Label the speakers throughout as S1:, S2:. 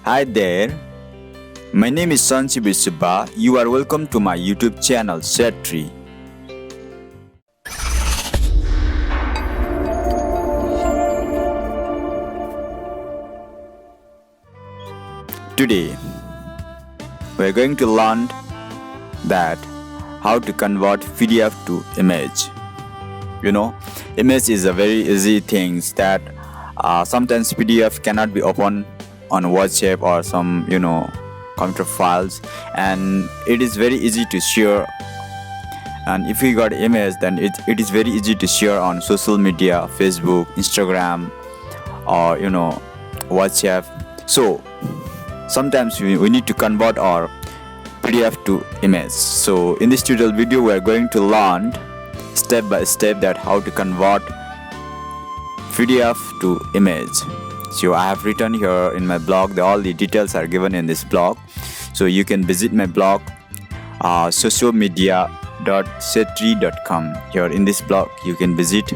S1: Hi there, my name is Sanchi Bisubba. You are welcome to my YouTube channel Saetry. Today, we are going to learn that how to convert PDF to image. Image is a very easy thing that sometimes PDF cannot be opened on WhatsApp or some computer files, and it is very easy to share. And if you got image, then it is very easy to share on social media, Facebook, Instagram, or WhatsApp. So sometimes we need to convert our PDF to image. So in this tutorial video, we are going to learn step by step that how to convert PDF to image. So I have written here in my blog, all the details are given in this blog. So you can visit my blog socialmedia.saetry.com. Here in this blog you can visit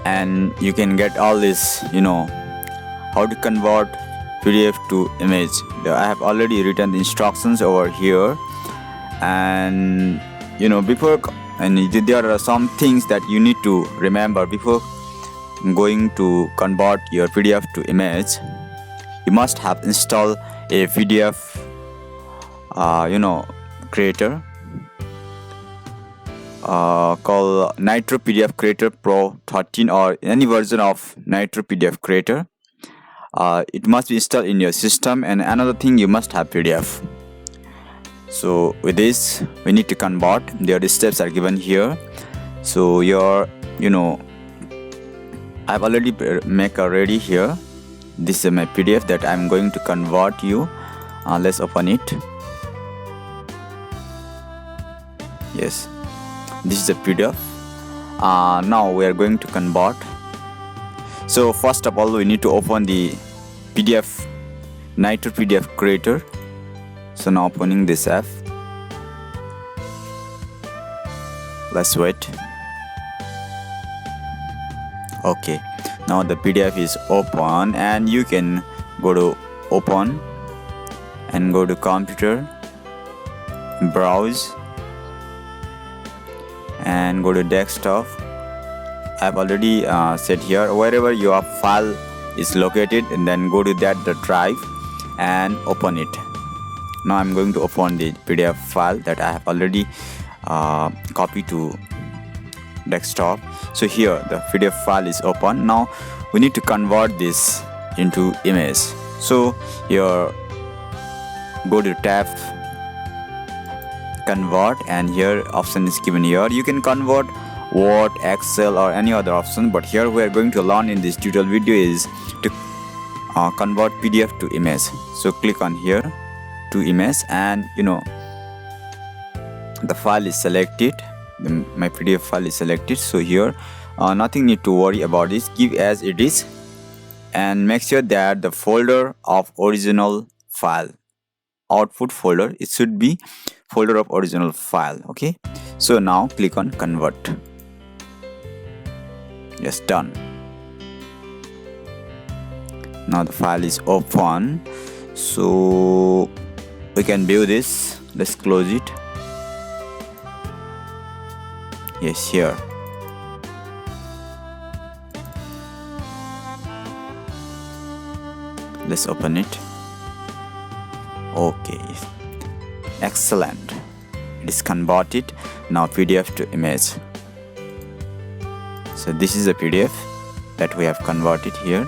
S1: and you can get all this how to convert PDF to image. I have already written the instructions over here, and there are some things that you need to remember before going to convert your PDF to image. You must have installed a PDF creator called Nitro PDF Creator Pro 13 or any version of Nitro PDF Creator. It must be installed in your system, and another thing, you must have PDF. So with this we need to convert. The steps are given here. So I've already make a ready here. This is my PDF that I'm going to convert you. Let's open it. Yes, this is a PDF. Now we are going to convert. So first of all, we need to open the PDF Nitro PDF Creator. So now opening this app. Let's wait. Okay, now the PDF is open, and you can go to open and go to computer, browse, and go to desktop. I've already set here wherever your file is located, and then go to the drive and open it. Now I'm going to open the PDF file that I have already copied to desktop. So here the PDF file is open. Now we need to convert this into image. So here go to tab convert, and here option is given here. You can convert Word, Excel, or any other option, but here we are going to learn in this tutorial video is to convert PDF to image. So click on here to image, and the file is selected. My PDF file is selected. So here nothing need to worry about this. Give as it is, and make sure that the folder of original file, output folder, it should be folder of original file. Okay, so now click on convert. Yes, done. Now the file is open, so we can view this. Let's close it. Yes, here. Let's open it. Okay, excellent. It is converted. Now PDF to image. So this is a PDF that we have converted here,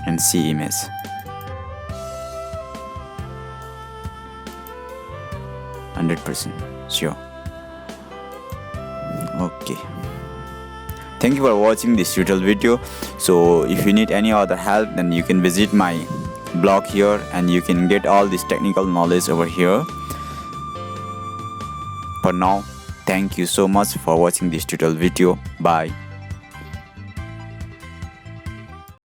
S1: and see image. %, sure. Okay, thank you for watching this tutorial video. So if you need any other help, then you can visit my blog here, and you can get all this technical knowledge over here. For now, thank you so much for watching this tutorial video. Bye.